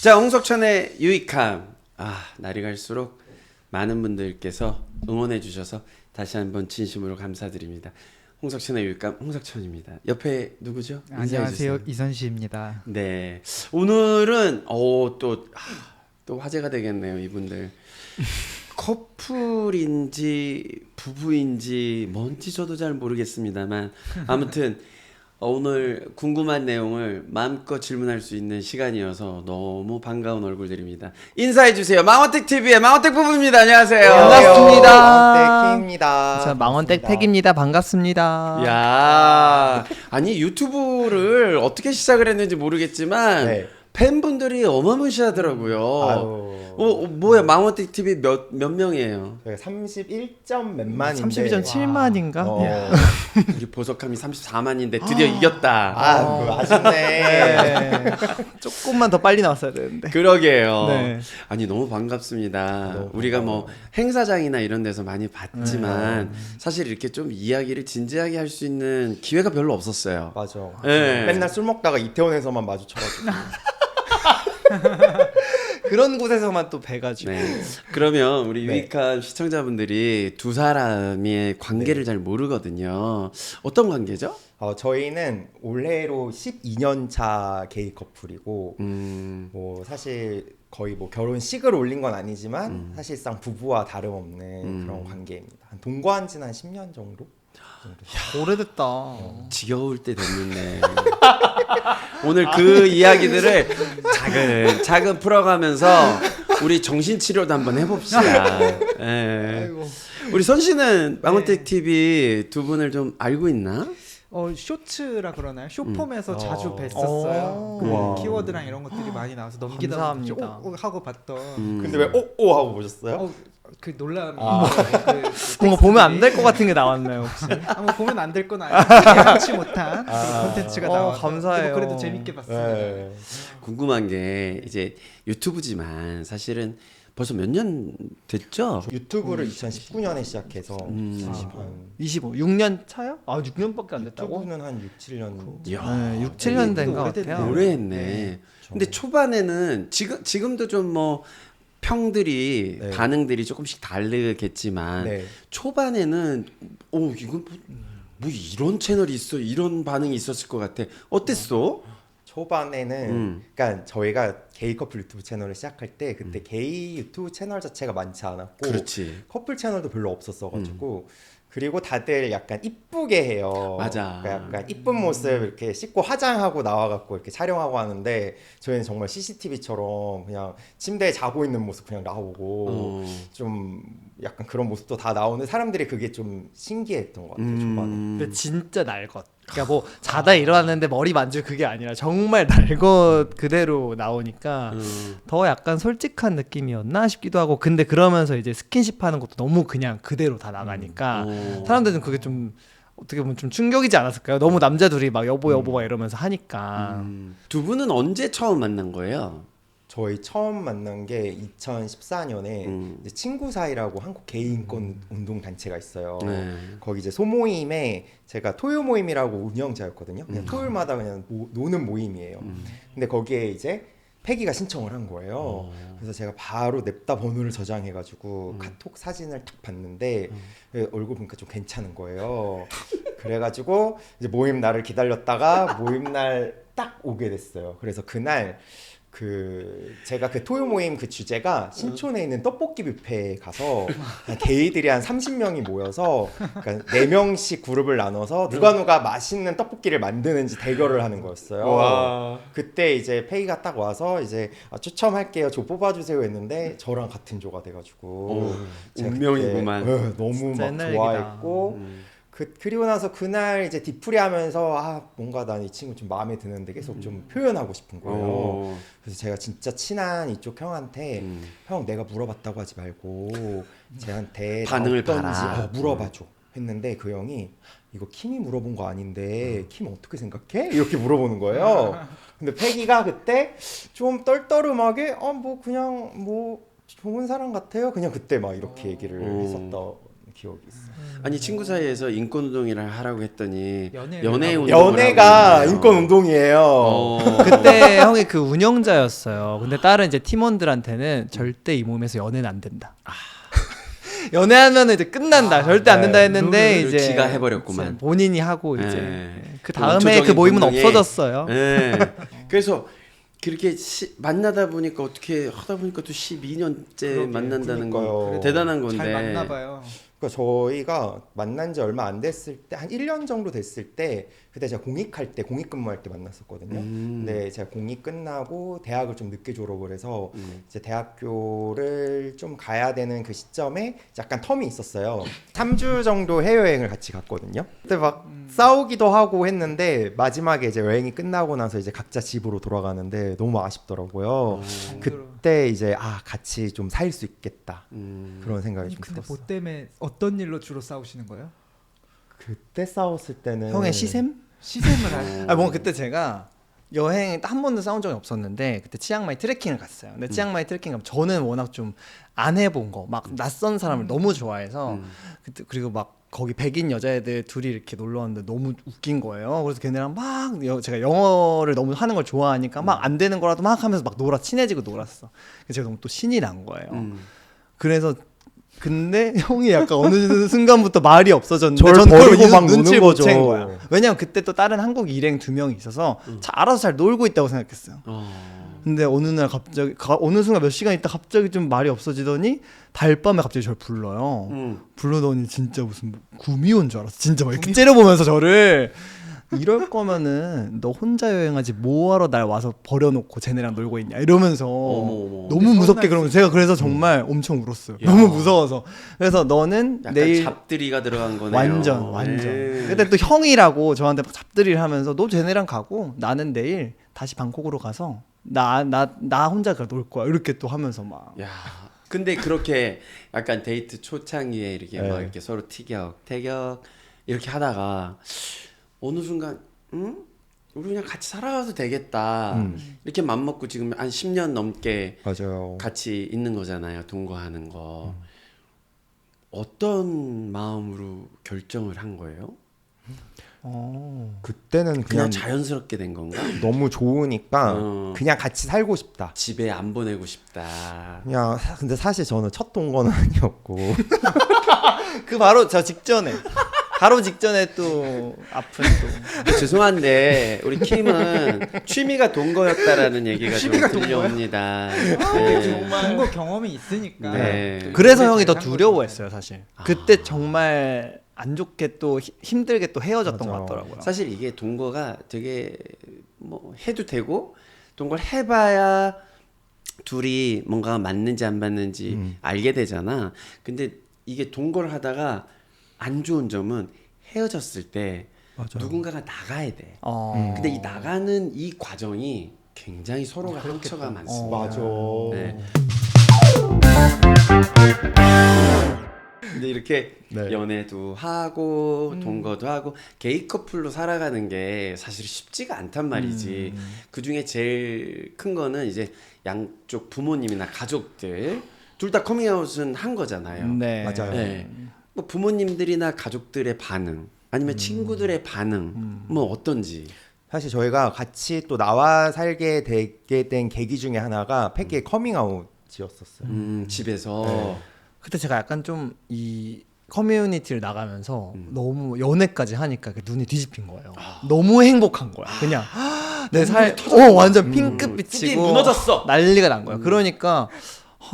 자, 홍석천의 유익함. 날이 갈수록 많은 분들께서 응원해 주셔서 다시 한번 진심으로 감사드립니다. 홍석천의 유익함, 홍석천입니다. 옆에 누구죠? 안녕하세요, 이선시입니다. 네, 오늘은 또 화제가 되겠네요, 이분들. 커플인지 부부인지 뭔지 저도 잘 모르겠습니다만 아무튼 오늘 궁금한 내용을 마음껏 질문할 수 있는 시간이어서 너무 반가운 얼굴들입니다. 인사해 주세요. 망원택 TV의 망원택 부부입니다. 안녕하세요. 반갑습니다. 망원택 K입니다. 저 망원택 팩입니다. 반갑습니다. 야, 아니 유튜브를 어떻게 시작을 했는지 모르겠지만 네. 팬분들이 어마무시하더라고요. 뭐야, 망원택 TV 몇 명이에요? 저희가 31점 몇 만인데 32.7만인가? 우리 보석함이 34만인데 드디어 이겼다. 그거 아쉽네. 조금만 더 빨리 나왔어야 되는데. 그러게요. 네. 아니 너무 반갑습니다. 너무 우리가 반가워요. 뭐 행사장이나 이런 데서 많이 봤지만 사실 이렇게 좀 이야기를 진지하게 할 수 있는 기회가 별로 없었어요. 맞아. 네. 맨날 술 먹다가 이태원에서만 마주쳐가지고. 그런 곳에서만 또 뵈가지고. 네. 그러면 우리 네. 유익한 시청자분들이 두 사람의 관계를 잘 모르거든요. 어떤 관계죠? 저희는 올해로 12년 차 게이 커플이고 뭐 사실 거의 뭐 결혼식을 올린 건 아니지만 사실상 부부와 다름없는 그런 관계입니다. 한 동거한 지는 한 10년 정도? 오래됐다. 지겨울 때 됐는데 오늘 그 이야기들을 차근 풀어가면서 우리 정신치료도 한번 해봅시다. 예. 우리 선 씨는 망원택 TV 두 분을 좀 알고 있나? 쇼츠라 그러나요? 쇼폼에서 자주 뵀었어요. 와. 키워드랑 이런 것들이 많이 나와서 넘기다 감사합니다. 보면 하고 봤던 근데 왜 오오 하고 보셨어요? 그 놀람이 뭔가 보면 안 될 것 같은 게 나왔나요 혹시? 뭐 보면 안 될 건 아니고 예상치 못한 그런 콘텐츠가 나와서 감사해요. 그래도 재밌게 봤습니다. 네. 궁금한 게 이제 유튜브지만 사실은 벌써 몇 년 됐죠? 유튜브를 2019년에 시작해서 한 25, 6년 차요? 6년밖에 안 됐다고? 유튜브는 한 6, 7년 이야, 네, 6, 7년 된 것 오래됐네. 같아요. 오래 했네. 근데 초반에는 지금도 좀 뭐 평들이 네. 반응들이 조금씩 다르겠지만 네. 초반에는 이건 뭐 이런 채널이 있어, 이런 반응이 있었을 것 같아. 어땠어? 초반에는 그러니까 저희가 게이 커플 유튜브 채널을 시작할 때 그때 게이 유튜브 채널 자체가 많지 않았고 그렇지. 커플 채널도 별로 없었어가지고 그리고 다들 약간 이쁘게 해요. 맞아. 그러니까 약간 이쁜 모습 이렇게 씻고 화장하고 나와갖고 이렇게 촬영하고 하는데 저희는 정말 CCTV처럼 그냥 침대에 자고 있는 모습 그냥 나오고 좀 약간 그런 모습도 다 나오는 사람들이 그게 좀 신기했던 것 같아요. 초반에. 근데 진짜 날 것. 그러니까 뭐 자다 일어났는데 머리 만질 그게 아니라 정말 날 것 그대로 나오니까 더 약간 솔직한 느낌이었나 싶기도 하고 근데 그러면서 이제 스킨십 하는 것도 너무 그냥 그대로 다 나가니까 사람들은 그게 좀 어떻게 보면 좀 충격이지 않았을까요? 너무 남자 둘이 막 여보 막 이러면서 하니까 두 분은 언제 처음 만난 거예요? 저희 처음 만난 게 2014년에 이제 친구 사이라고 한국 게이 인권 운동 단체가 있어요. 네. 거기 이제 소모임에 제가 토요 모임이라고 운영자였거든요. 그냥 토요일마다 그냥 노는 모임이에요. 근데 거기에 이제 패기가 신청을 한 거예요. 그래서 제가 바로 냅다 번호를 저장해가지고 카톡 사진을 딱 봤는데 얼굴 보니까 좀 괜찮은 거예요. 그래가지고 이제 모임 날을 기다렸다가 모임 날 딱 오게 됐어요. 그래서 그날 제가 그 토요 모임 그 주제가 신촌에 있는 떡볶이 뷔페에 가서 게이들이 한 30명이 모여서 그러니까 4명씩 그룹을 나눠서 누가 맛있는 떡볶이를 만드는지 대결을 하는 거였어요. 와. 그때 이제 페이가 딱 와서 이제 추첨할게요. 저 뽑아주세요 했는데 저랑 같은 조가 돼가지고 제가 운명이구만. 그때, 너무 진짜 막 옛날 좋아했고 그리고 나서 그날 이제 뒤풀이 하면서 뭔가 난 이 친구 좀 마음에 드는데 계속 좀 표현하고 싶은 거예요. 그래서 제가 진짜 친한 이쪽 형한테 형 내가 물어봤다고 하지 말고 쟤한테 반응을 어떤지 봐라. 물어봐줘 했는데 그 형이 이거 킴이 물어본 거 아닌데 킴 어떻게 생각해? 이렇게 물어보는 거예요. 근데 패기가 그때 좀 떨떠름하게 뭐 그냥 뭐 좋은 사람 같아요. 그냥 그때 막 이렇게 얘기를 했었던 기억이 있어요. 아니 친구 사이에서 인권 운동이라 하라고 했더니 연애 연애 운동 연애가 인권 운동이에요. 그때 형이 그 운영자였어요. 근데 다른 이제 팀원들한테는 절대 이 몸에서 연애는 안 된다. 연애하면 이제 끝난다. 절대 안 된다 했는데 룰을 이제 지가 해버렸구만. 본인이 하고 이제 네. 그 그 다음에 원초적인 그 모임은 본능에 없어졌어요. 네. 그래서 그렇게 만나다 보니까 어떻게 하다 보니까 또 12년째 그러게요. 만난다는 그러니까요. 건 대단한 건데. 잘 맞나 봐요. 그러니까 저희가 만난 지 얼마 안 됐을 때 한 1년 정도 됐을 때 그때 제가 공익할 때 공익근무할 때 만났었거든요. 근데 제가 공익 끝나고 대학을 좀 늦게 졸업을 해서 이제 대학교를 좀 가야 되는 그 시점에 약간 텀이 있었어요. 3주 정도 해외여행을 같이 갔거든요. 그때 막 싸우기도 하고 했는데 마지막에 이제 여행이 끝나고 나서 이제 각자 집으로 돌아가는데 너무 아쉽더라고요. 그때 이제 같이 좀 살 수 있겠다 그런 생각이 좀 근데 들었어요. 뭐 때문에 어떤 일로 주로 싸우시는 거예요? 그때 싸웠을 때는 형의 시샘? 시샘을 할. 뭔가 그때 제가 여행 한 번도 싸운 적이 없었는데 그때 치앙마이 트레킹을 갔어요. 근데 치앙마이 트레킹 가면 저는 워낙 좀 안 해본 거, 막 낯선 사람을 너무 좋아해서 그때 그리고 막 거기 백인 여자애들 둘이 이렇게 놀러 왔는데 너무 웃긴 거예요. 그래서 걔네랑 막 제가 영어를 너무 하는 걸 좋아하니까 막 안 되는 거라도 막 하면서 막 친해지고 놀았어. 그래서 제가 너무 또 신이 난 거예요. 그래서 근데 형이 약간 어느 순간부터 말이 없어졌는데 저를 전 그걸 버리고 막 눈치를 노는 못 챈 거죠. 거야. 왜냐면 그때 또 다른 한국 일행 2명이 있어서 알아서 잘 놀고 있다고 생각했어요. 근데 어느 날 갑자기 어느 순간 몇 시간 있다 갑자기 좀 말이 없어지더니 달밤에 갑자기 저를 불러요. 부르더니 진짜 무슨 구미 온 줄 알았어. 진짜 막 이렇게 째려보면서 저를 이럴 거면은 너 혼자 여행하지 뭐하러 날 와서 버려놓고 쟤네랑 놀고 있냐 이러면서 어머. 너무 무섭게 그러면서 제가 그래서 정말 엄청 울었어요. 야. 너무 무서워서. 그래서 너는 약간 내일 잡들이가 들어간 거네요. 완전. 네. 근데 또 형이라고 저한테 막 잡들이를 하면서 너 쟤네랑 가고 나는 내일 다시 방콕으로 가서 나 혼자 놀 거야 이렇게 또 하면서 막. 야. 근데 그렇게 약간 데이트 초창기에 이렇게 네. 막 이렇게 서로 태격 이렇게 하다가 어느 순간 우리 그냥 같이 살아가도 되겠다. 이렇게 맘먹고 지금 한 10년 넘게 맞아요. 같이 있는 거잖아요. 동거하는 거. 어떤 마음으로 결정을 한 거예요? 그때는 그냥 그냥 자연스럽게 된 건가? 너무 좋으니까 그냥 같이 살고 싶다. 집에 안 보내고 싶다. 그냥 근데 사실 저는 첫 동거는 아니었고 그 바로 저 직전에 또 아픈 또 죄송한데 우리 킴은 취미가 동거였다라는 얘기가 좀 들려옵니다. 네. 동거 경험이 있으니까. 네. 그래서 형이 더 한 거죠. 두려워했어요 사실. 그때 정말 안 좋게 또 힘들게 또 헤어졌던 맞아. 것 같더라고요. 사실 이게 동거가 되게 뭐 해도 되고 동거를 해봐야 둘이 뭔가 맞는지 안 맞는지 알게 되잖아. 근데 이게 동거를 하다가 안 좋은 점은 헤어졌을 때 누군가가 나가야 돼. 근데 이 나가는 이 과정이 굉장히 서로가 상처가 많습니다. 맞아. 네. 근데 이렇게 네. 연애도 하고 동거도 하고 게이 커플로 살아가는 게 사실 쉽지가 않단 말이지. 그 중에 제일 큰 거는 이제 양쪽 부모님이나 가족들 둘 다 커밍아웃은 한 거잖아요. 네. 맞아요. 네. 뭐 부모님들이나 가족들의 반응 아니면 친구들의 반응 뭐 어떤지. 사실 저희가 같이 또 나와 살게 되게 된 계기 중에 하나가 패기의 커밍아웃이었었어요. 집에서 네. 그때 제가 약간 좀 이 커뮤니티를 나가면서 너무 연애까지 하니까 눈이 뒤집힌 거예요. 너무 행복한 거야. 그냥 내 살 완전 뚝이 핑크빛이고 무너졌어. 난리가 난 거야. 그러니까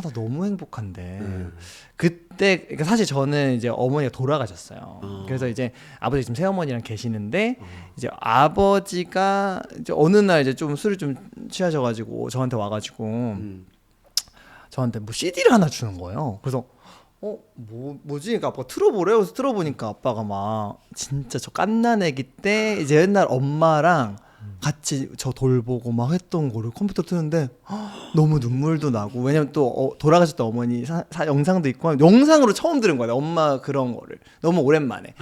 나 너무 행복한데 그때 그러니까 사실 저는 이제 어머니가 돌아가셨어요. 그래서 이제 아버지 지금 새어머니랑 계시는데 이제 아버지가 이제 어느 날 이제 좀 술을 좀 취하셔가지고 저한테 와가지고 저한테 뭐 CD를 하나 주는 거예요. 그래서 뭐지? 그러니까 아빠가 틀어보래요. 그래서 틀어보니까 아빠가 막 진짜 저 갓난아기 때 이제 옛날 엄마랑 같이 저 돌보고 막 했던 거를 컴퓨터 트는데 너무 눈물도 나고 왜냐면 또 돌아가셨던 어머니 영상도 있고 영상으로 처음 들은 거야. 엄마 그런 거를 너무 오랜만에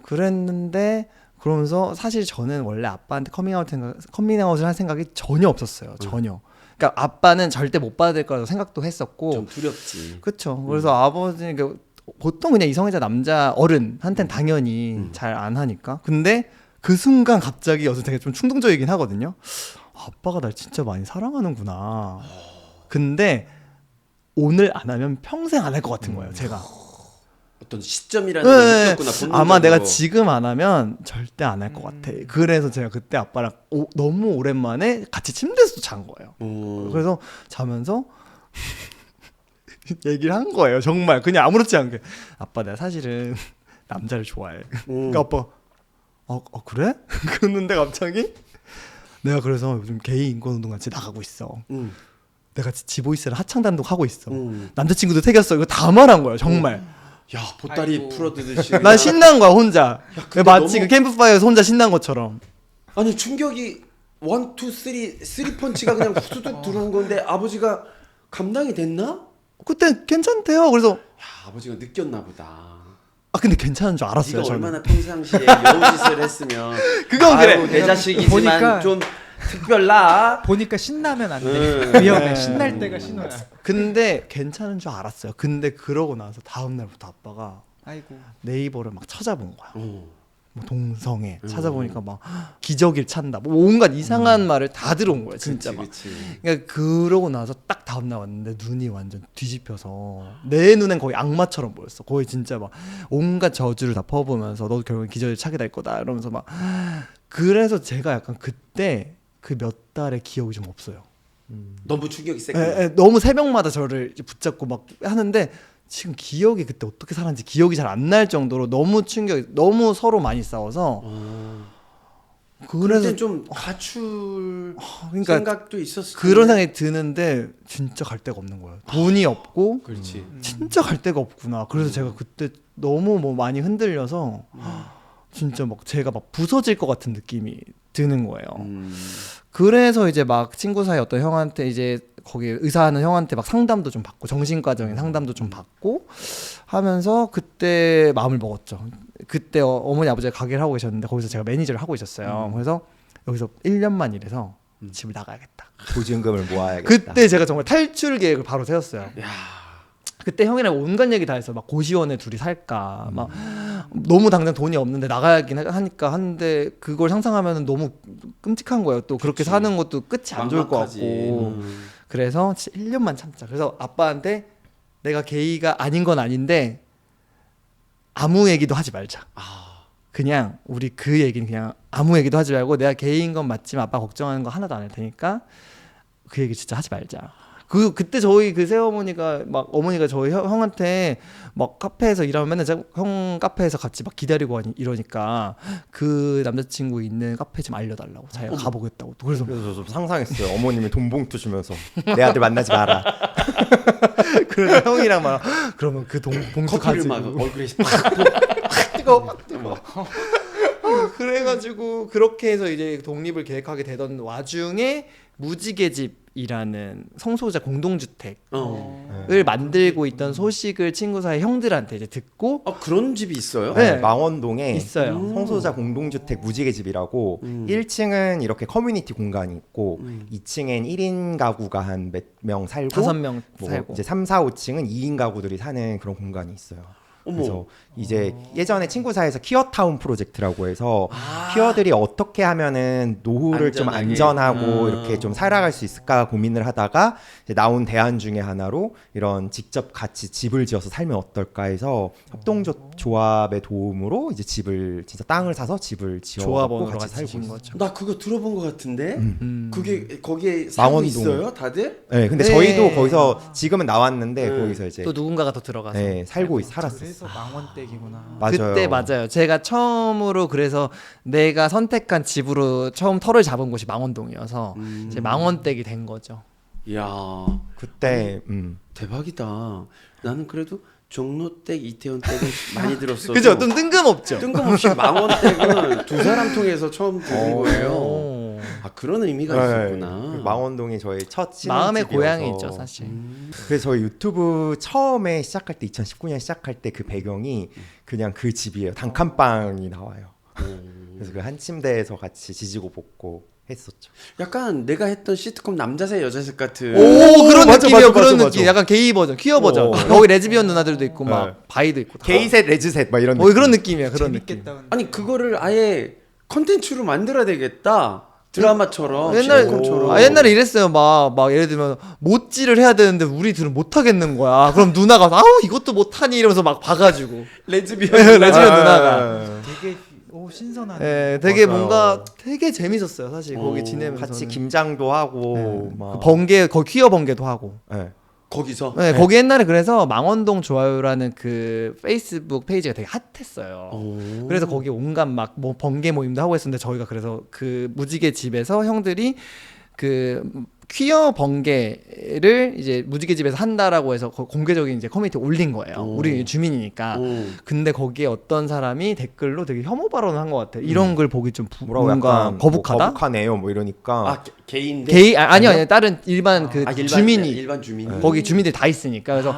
그랬는데 그러면서 사실 저는 원래 아빠한테 커밍아웃을 할 생각이 전혀 없었어요. 전혀. 그러니까 아빠는 절대 못 받을 거라고 생각도 했었고 좀 두렵지. 그렇죠. 그래서 아버지 보통 그냥 이성애자 남자 어른한테는 당연히 잘 안 하니까. 근데 그 순간 갑자기 여기서 되게 좀 충동적이긴 하거든요. 아빠가 날 진짜 많이 사랑하는구나. 근데 오늘 안 하면 평생 안 할 것 같은 거예요, 제가. 어떤 시점이라는 걸 네, 느꼈구나. 본능적으로. 아마 내가 지금 안 하면 절대 안 할 것 같아. 그래서 제가 그때 아빠랑 너무 오랜만에 같이 침대에서 잔 거예요. 그래서 자면서 얘기를 한 거예요. 정말 그냥 아무렇지 않게. 아빠 내가 사실은 남자를 좋아해. 그러니까 아빠 그래? 그랬는데 갑자기 내가 그래서 요즘 게이 인권운동 같이 나가고 있어. 내가 지보이스랑 하창 단독하고 있어. 남자친구도 생겼어. 이거 다 말한 거예요. 정말. 야 보따리 아이고. 풀어드듯이. 난 신난 거야 혼자. 근데 마치 너무- 그 캠프파이어에서 혼자 신난 것처럼. 아니 충격이 1, 2, 3 펀치가 그냥 후두둑 들어온 건데 아버지가 감당이 됐나? 그때 괜찮대요. 그래서 야 아버지가 느꼈나 보다. 근데 괜찮은 줄 알았어요. 네가 저는. 얼마나 평상시에 여우짓을 했으면 그건 아유, 그래. 내 자식이지만 보니까- 좀 특별나. 보니까 신나면 안 돼. 위험해. 신날 때가 신호야. 근데 괜찮은 줄 알았어요. 근데 그러고 나서 다음 날부터 아빠가 아이고. 네이버를 막 찾아본 거야. 뭐 동성애 찾아보니까 막 기저귀를 찬다. 뭐 온갖 이상한 말을 다 들어온 거야, 진짜 막. 그치. 그러니까 그러고 나서 딱 다음 날 왔는데 눈이 완전 뒤집혀서 내 눈엔 거의 악마처럼 보였어. 거의 진짜 막 온갖 저주를 다 퍼부으면서 너도 결국엔 기저귀를 차게 될 거다 이러면서 막. 그래서 제가 약간 그때 그 몇 달의 기억이 좀 없어요. 너무 충격이 셌구나. 너무 새벽마다 저를 이제 붙잡고 막 하는데 지금 기억이 그때 어떻게 살았는지 기억이 잘 안 날 정도로 너무 충격이, 너무 서로 많이 싸워서. 그래서 그래서 좀 가출 그러니까 생각도 있었을 그런 텐데. 생각이 드는데 진짜 갈 데가 없는 거예요. 돈이 없고 그렇지. 진짜 갈 데가 없구나. 그래서 제가 그때 너무 뭐 많이 흔들려서 진짜 막 제가 막 부서질 것 같은 느낌이 드는 거예요. 그래서 이제 막 친구 사이 어떤 형한테 이제 거기 의사하는 형한테 막 상담도 좀 받고 정신과적인 상담도 좀 받고 하면서 그때 마음을 먹었죠. 그때 어머니 아버지가 가게를 하고 계셨는데 거기서 제가 매니저를 하고 있었어요. 그래서 여기서 1년만 일해서 집을 나가야겠다. 보증금을 모아야겠다. 그때 제가 정말 탈출 계획을 바로 세웠어요. 야. 그때 형이랑 온갖 얘기 다 했어. 막 고시원에 둘이 살까. 막 너무 당장 돈이 없는데 나가야긴 하니까 하는데 그걸 상상하면 너무 끔찍한 거예요. 또 그렇게 그치. 사는 것도 끝이 안 좋을 것 막막하지. 같고. 그래서 진짜 1년만 참자. 그래서 아빠한테 내가 게이가 아닌 건 아닌데 아무 얘기도 하지 말자. 그냥 우리 그 얘기는 그냥 아무 얘기도 하지 말고 내가 게이인 건 맞지만 아빠 걱정하는 거 하나도 안 할 테니까 그 얘기 진짜 하지 말자. 그때 저희 그 새어머니가 막 어머니가 저희 형한테 막 카페에서 일하면 맨날 형 카페에서 같이 막 기다리고 이러니까 그 남자친구 있는 카페 좀 알려달라고 자기가 가보겠다고. 그래서 그래서 좀 상상했어요. 어머님이 돈 봉투 주면서 내 아들 만나지 마라. 그래서 형이랑 막 그러면 그 봉투 커피를 가지고 막 얼굴에 팍 뜨거워. 그래가지고 그렇게 해서 이제 독립을 계획하게 되던 와중에 무지개집이라는 성소수자 공동주택을 만들고 있던 소식을 친구 사이 형들한테 이제 듣고 그런 집이 있어요? 네. 망원동에 있어요. 성소수자 공동주택 무지개집이라고 1층은 이렇게 커뮤니티 공간이 있고 2층엔 1인 가구가 한 몇 명 살고 5명 뭐 살고 이제 3, 4, 5층은 2인 가구들이 사는 그런 공간이 있어요. 그래서 이제 예전에 친구 사이에서 키어타운 프로젝트라고 해서 키어들이 어떻게 하면은 노후를 좀 안전하게. 안전하고 이렇게 좀 살아갈 수 있을까 고민을 하다가 이제 나온 대안 중에 하나로 이런 직접 같이 집을 지어서 살면 어떨까 해서 협동조합의 도움으로 이제 집을 진짜 땅을 사서 집을 지어갖고 조합원으로 같이 같이 살고 진 있어요. 거죠. 나 그거 들어본 것 같은데 그게 거기에 살고 망원동. 있어요 다들? 네, 근데 네. 저희도 거기서 지금은 나왔는데 거기서 이제 또 누군가가 더 들어가서 네, 살았어요. 그래서 망원댁이구나. 맞아요. 그때 맞아요. 제가 처음으로 그래서 내가 선택한 집으로 처음 터를 잡은 곳이 망원동이어서 이제 망원댁이 된 거죠. 이야 그때 대박이다. 나는 그래도 종로댁, 이태원댁은 많이 들었어. 그죠? 좀 뜬금없죠. 뜬금없이 망원댁은 두 사람 통해서 처음 들은 거예요. 오. 그런 의미가 네, 있었구나. 망원동이 저희 첫 마음의 신혼집이어서. 고향이 있죠, 사실. 그래서 저희 유튜브 처음에 시작할 때 2019년 시작할 때 그 배경이 그냥 그 집이에요. 단칸방이 나와요. 그래서 그 한 침대에서 같이 지지고 볶고 했었죠. 약간 내가 했던 시트콤 남자셋 여자셋 같은. 오 그런 맞아, 느낌이에요. 맞아, 그런 맞아, 느낌. 맞아. 약간 게이 버전, 퀴어 버전. 거기 레즈비언 누나들도 있고 막 네. 바이도 있고. 다. 게이셋, 레즈셋 막 이런 그런 느낌이야. 그런 느낌. 재밌겠다. 근데. 아니 그거를 아예 컨텐츠로 만들어야 되겠다. 드라마처럼 옛날 시트콤처럼. 옛날에 이랬어요. 막 예를 들면 못질을 해야 되는데 우리 둘은 못 하겠는 거야. 그럼 누나가 아우 이것도 못 하니 이러면서 막 봐가지고 레즈비언 레즈비언 누나가. 되게 신선하네. 예, 되게 맞아요. 뭔가 되게 재밌었어요. 사실 거기 지내면서 같이 김장도 하고 막 그 번개 거기 퀴어 번개도 하고. 네. 거기서. 네, 거기 옛날에 그래서 망원동 좋아요라는 그 페이스북 페이지가 되게 핫했어요. 오. 그래서 거기 온갖 막 뭐 번개 모임도 하고 했었는데 저희가 그래서 그 무지개 집에서 형들이 그 퀴어 번개를 이제 무지개 집에서 한다라고 해서 공개적인 이제 커뮤니티에 올린 거예요. 오. 우리 주민이니까. 근데 거기에 어떤 사람이 댓글로 되게 혐오 발언을 한 것 같아요. 이런 걸 보기 좀 뭐라고 뭔가 약간 거북하다. 뭐 거북하네요 뭐 이러니까 아 게이인데. 게이 아니요 다른 일반 그 일반, 주민이 일반 주민이. 거기 주민들이 다 있으니까 그래서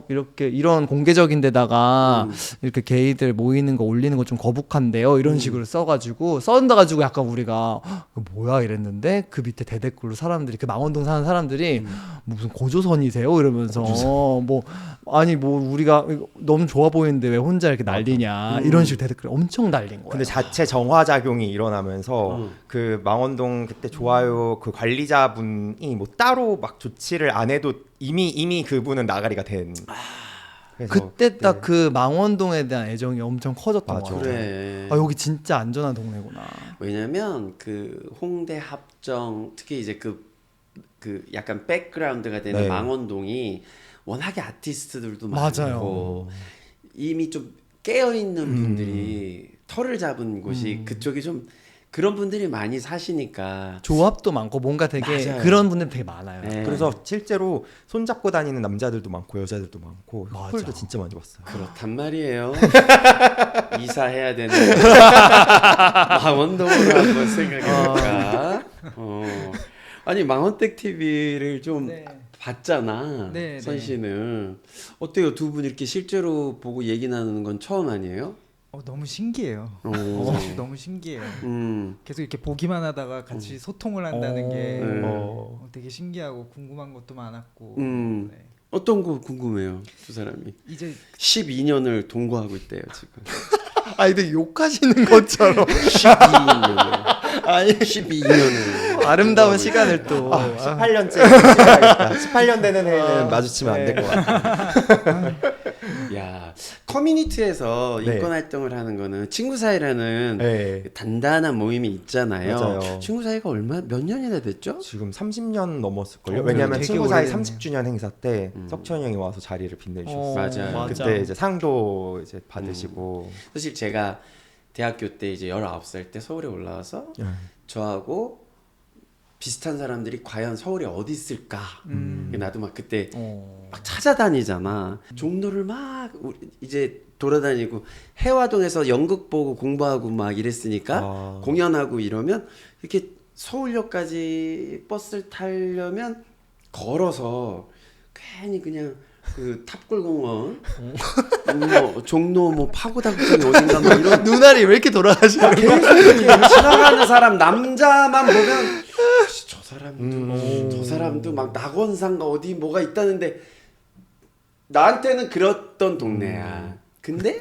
이렇게 이런 공개적인 데다가 이렇게 게이들 모이는 거 올리는 거 좀 거북한데요 이런 식으로 써가지고 써가지고 약간 우리가 뭐야 이랬는데 그 밑에 대댓글로 사람들이 그 망원동 사는 사람들이 무슨 고조선이세요 이러면서 뭐 아니 뭐 우리가 너무 좋아 보이는데 왜 혼자 이렇게 난리냐 이런 식으로 대댓글 엄청 날린 거예요. 근데 자체 정화 작용이 일어나면서 그 망원동 그때 좋아요 그 관리자분이 뭐 따로 막 조치를 안 해도 이미 그분은 나가리가 된. 그래서 그때 딱 그 망원동에 대한 애정이 엄청 커졌던 맞아. 것 같아요. 그래. 아 여기 진짜 안전한 동네구나. 왜냐면 그 홍대 합정 특히 이제 그 약간 백그라운드가 되는 네. 망원동이 워낙에 아티스트들도 맞아요. 많고 이미 좀 깨어 있는 분들이 털을 잡은 곳이 그쪽이 좀 그런 분들이 많이 사시니까. 조합도 많고 뭔가 되게 맞아요. 그런 분들 되게 많아요. 네. 그래서 실제로 손잡고 다니는 남자들도 많고 여자들도 많고 맞아. 커플도 진짜 많이 봤어요. 그렇단 말이에요. 이사해야 되는 망원동으로 한번 생각해볼까. 아니 망원댁 TV를 좀 네. 봤잖아. 네, 선 네. 씨는 어때요? 두 분 이렇게 실제로 보고 얘기 나누는 건 처음 아니에요? 너무 신기해요. 오. 너무 신기해요. 음. 계속 이렇게 보기만 하다가 같이 소통을 한다는 게 네. 되게 신기하고 궁금한 것도 많았고. 음. 네. 어떤 거 궁금해요, 두 사람이. 이제 12년을 동거하고 있대요 지금. 아니 근데 욕하시는 것처럼 12년을. 아니 12년을. 아름다운 시간을 또 18년째 18년 되는 해는 마주치면 안 될 것 같아요. 야 커뮤니티에서 네. 인권 활동을 하는 거는 친구 사이라는 네. 단단한 모임이 있잖아요. 맞아요. 친구 사이가 몇 년이나 됐죠? 지금 30년 넘었을걸요. 오, 왜냐면 되게 친구 사이 오래됐네. 30주년 행사 때 석천이 형이 와서 자리를 빛내주셨어요. 맞아요. 그때 이제 상도 이제 받으시고 사실 제가 대학교 때 이제 19살 때 서울에 올라와서 저하고 비슷한 사람들이 과연 서울에 어디 있을까? 나도 막 그때 막 찾아다니잖아. 종로를 막 이제 돌아다니고 해화동에서 연극 보고 공부하고 막 이랬으니까 공연하고 이러면 이렇게 서울역까지 버스를 타려면 걸어서 괜히 그냥 그 탑골공원, 뭐 종로 뭐 파고다구청이 어딘가 막 이런 눈알이 왜 이렇게 돌아가시는 거예요? 계속 이렇게 지나가는 사람 남자만 보면 혹시 저 사람도 막 낙원상가 어디 뭐가 있다는데 나한테는 그랬던 동네야. 근데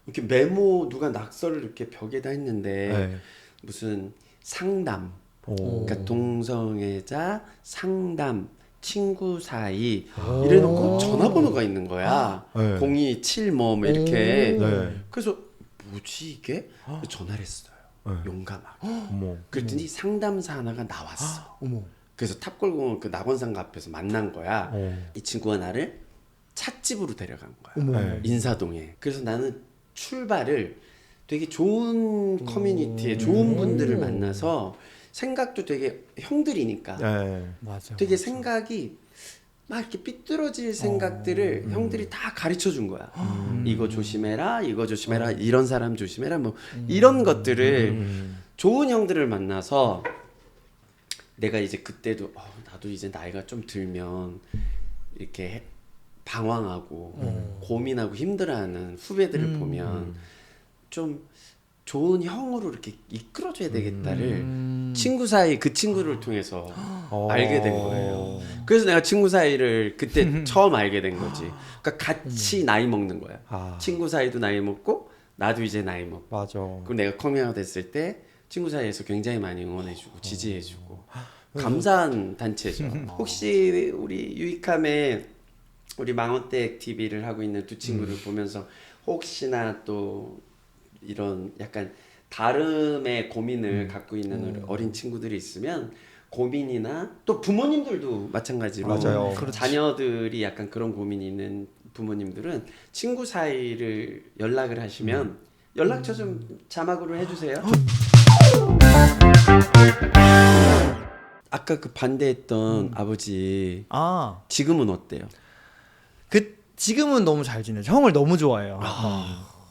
이렇게 메모 누가 낙서를 이렇게 벽에다 했는데 네. 무슨 상담, 오. 그러니까 동성애자 상담 친구 사이 이래놓고 전화번호가 있는 거야. 네. 027 뭐 이렇게. 네. 그래서 뭐지 이게? 전화를 했어요. 네. 용감하게. 어머. 그랬더니 상담사 하나가 나왔어. 어머. 그래서 탑골공원 그 낙원상가 앞에서 만난 거야. 어. 이 친구가 나를 찻집으로 데려간 거야. 어머. 네. 인사동에. 그래서 나는 출발을 되게 좋은 커뮤니티에 좋은 분들을 만나서 생각도 되게 형들이니까 네. 맞아. 되게 생각이 막 이렇게 삐뚤어질 생각들을 형들이 다 가르쳐 준 거야. 이거 조심해라, 이거 조심해라, 이런 사람 조심해라, 뭐 이런 것들을 좋은 형들을 만나서 내가 이제 그때도 나도 이제 나이가 좀 들면 이렇게 방황하고 고민하고 힘들어하는 후배들을 보면 좀 좋은 형으로 이렇게 이끌어줘야 되겠다를 친구 사이 그 친구를 통해서 알게 된 거예요. 그래서 내가 친구 사이를 그때 처음 알게 된 거지. 그러니까 같이 나이 먹는 거야. 친구 사이도 나이 먹고 나도 이제 나이 먹고. 맞아. 그리고 내가 커밍아웃 됐을 때 친구 사이에서 굉장히 많이 응원해주고 지지해주고 감사한 단체죠. 혹시 우리 유익함에 우리 망원댁 TV를 하고 있는 두 친구를 보면서 혹시나 또 이런 약간 다름의 고민을 갖고 있는 우리 어린 친구들이 있으면 고민이나 또 부모님들도 마찬가지로 맞아요. 자녀들이 약간 그런 고민이 있는 부모님들은 친구 사이를 연락을 하시면 연락처 좀 자막으로 해주세요. 아까 그 반대했던 아버지 지금은 어때요? 지금은 너무 잘 지내죠. 형을 너무 좋아해요.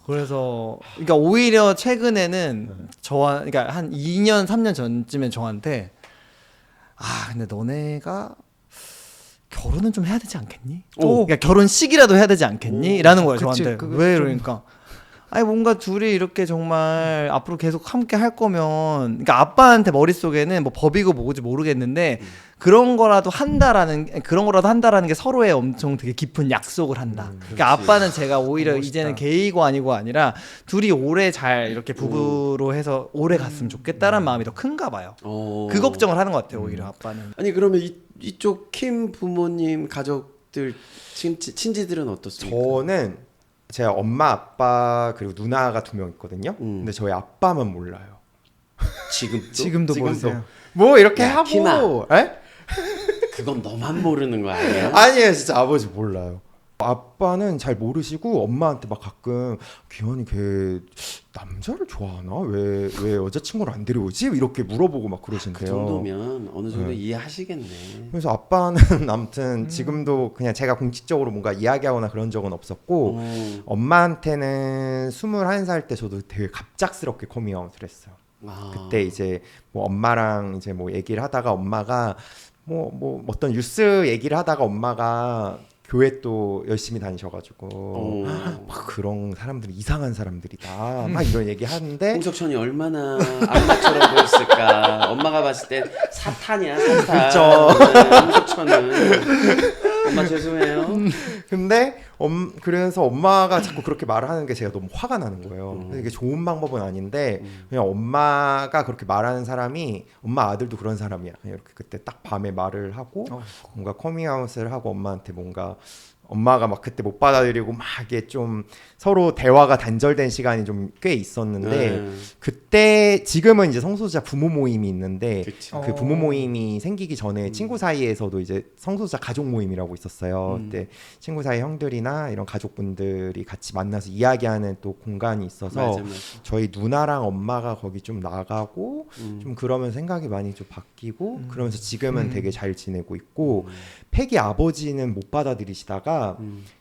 그래서 그러니까 오히려 최근에는 그러니까 한 2년 3년 전쯤에 저한테 근데 너네가 결혼은 좀 해야 되지 않겠니? 그러니까 결혼식이라도 해야 되지 않겠니? 라는 거예요. 그치, 저한테. 왜 그러니까 뭔가 둘이 이렇게 정말 앞으로 계속 함께 할 거면, 그러니까 아빠한테 머릿속에는 뭐 법이고 뭐지 모르겠는데 그런 거라도 한다라는 게 서로의 엄청 되게 깊은 약속을 한다. 그러니까 아빠는 제가 오히려 이제는 게이고 아니고 아니라 둘이 오래 잘 이렇게 부부로 해서 오래 갔으면 좋겠다라는 마음이 더 큰가 봐요. 그 걱정을 하는 것 같아요, 오히려 아빠는. 아니 그러면 이쪽 킴 부모님 가족들 친지들은 어떻습니까? 저는 제 엄마 아빠 그리고 누나가 2명 있거든요. 근데 저희 아빠만 몰라요. 지금도 모르세요. 뭐 이렇게 야, 하고 키마. 에? 그건 너만 모르는 거 아니야? 아니에요, 진짜 아버지 몰라요. 아빠는 잘 모르시고 엄마한테 막 가끔 귀현이 걔 남자를 좋아하나? 왜 여자친구를 안 데려오지? 이렇게 물어보고 막 그러신대요. 그 정도면 어느 정도 이해하시겠네. 그래서 아빠는 아무튼 지금도 그냥 제가 공식적으로 뭔가 이야기하거나 그런 적은 없었고 엄마한테는 21살 때 저도 되게 갑작스럽게 커밍아웃을 했어요. 그때 이제 뭐 엄마랑 이제 뭐 얘기를 하다가 엄마가 뭐 어떤 뉴스 얘기를 하다가 엄마가 교회 또 열심히 다니셔가지고 막 그런 사람들이 이상한 사람들이다 막 이런 얘기 하는데 홍석천이 얼마나 악마처럼 보였을까. 엄마가 봤을 때 사탄이야, 사탄. 그쵸. 홍석천은. 엄마 죄송해요. 근데 그래서 엄마가 자꾸 그렇게 말을 하는 게 제가 너무 화가 나는 거예요. 이게 좋은 방법은 아닌데 그냥 엄마가 그렇게 말하는 사람이 엄마 아들도 그런 사람이야. 그냥 이렇게 그때 딱 밤에 말을 하고 뭔가 커밍아웃을 하고 엄마한테 뭔가 엄마가 막 그때 못 받아들이고 막 이게 좀 서로 대화가 단절된 시간이 좀 꽤 있었는데 그때 지금은 이제 성소수자 부모 모임이 있는데 그치. 그 부모 모임이 생기기 전에 친구 사이에서도 이제 성소수자 가족 모임이라고 있었어요. 그때 친구 사이 형들이나 이런 가족분들이 같이 만나서 이야기하는 또 공간이 있어서 맞아. 저희 누나랑 엄마가 거기 좀 나가고 좀 그러면 생각이 많이 좀 바뀌고 그러면서 지금은 되게 잘 지내고 있고 패기 아버지는 못 받아들이시다가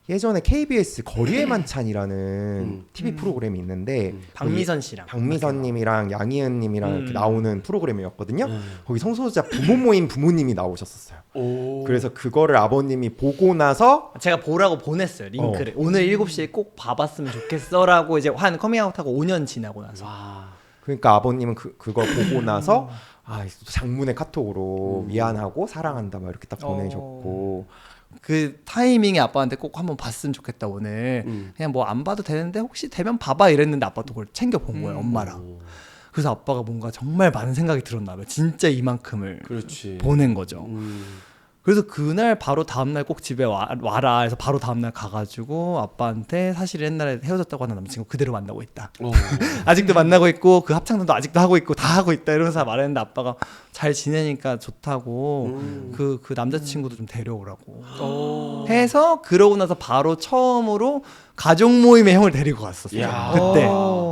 예전에 KBS 거리의 만찬이라는 TV 프로그램이 있는데 박미선 씨랑 박미선님이랑 양희은님이랑 이렇게 나오는 프로그램이었거든요. 거기 성소수자 부모 모임 부모님이 나오셨었어요. 그래서 그거를 아버님이 보고 나서 제가 보라고 보냈어요, 링크를. 오늘 7시에 꼭 봐봤으면 좋겠어라고 이제 한 커밍아웃하고 5년 지나고 나서. 그러니까 아버님은 그걸 보고 나서 장문의 카톡으로 미안하고 사랑한다 막 이렇게 딱 보내셨고 그 타이밍에 아빠한테 꼭 한번 봤으면 좋겠다 오늘. 그냥 뭐 안 봐도 되는데 혹시 되면 봐봐 이랬는데 아빠도 그걸 챙겨 본 거예요, 엄마랑. 그래서 아빠가 뭔가 정말 많은 생각이 들었나 봐요. 진짜 이만큼을 그렇지. 보낸 거죠. 그래서 그날 바로 다음날 꼭 집에 와라 해서 바로 다음날 가가지고 아빠한테 사실 옛날에 헤어졌다고 하는 남자친구 그대로 만나고 있다. 아직도 만나고 있고 그 합창단도 아직도 하고 있고 다 하고 있다 이러면서 말했는데 아빠가 잘 지내니까 좋다고 그 남자친구도 좀 데려오라고 해서 그러고 나서 바로 처음으로 가족 모임에 형을 데리고 갔었어요. 야. 그때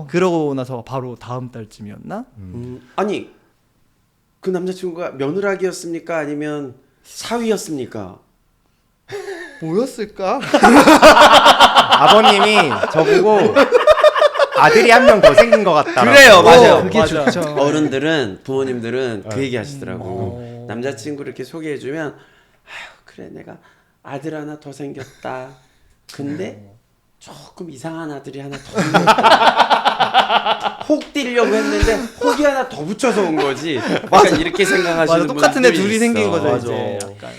그러고 나서 바로 다음 달쯤이었나? 아니 그 남자친구가 며느라기였습니까? 아니면 사위였습니까? 뭐였을까? 아버님이 저보고 아들이 한 명 더 생긴 것 같다. 그래요, 맞아요. 그게 맞아. 좋죠. 어른들은 부모님들은 그 얘기 하시더라고. 남자친구 이렇게 소개해주면 아휴 그래 내가 아들 하나 더 생겼다. 근데 조금 이상한 아들이 하나 더 생겼다. 혹 뛰려고 했는데 혹이 하나 더 붙여서 온 거지. 약간 이렇게 생각하시는 맞아, 똑같은 애 분들이 둘이 있어. 생긴 거죠 맞아. 이제. 약간.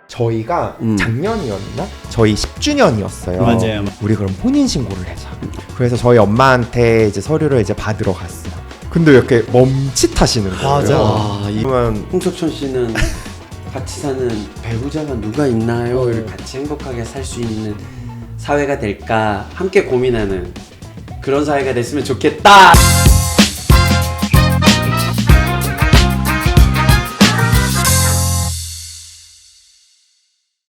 저희가 작년이었나? 저희 10주년이었어요. 맞아요. 우리 그럼 혼인 신고를 하자. 그래서 저희 엄마한테 이제 서류를 이제 받으러 갔어요. 근데 이렇게 멈칫하시는 거예요. 맞아. 와, 그러면 홍석천 씨는 같이 사는 배우자가 누가 있나요? 를 같이 행복하게 살 수 있는 사회가 될까 함께 고민하는 그런 사회가 됐으면 좋겠다.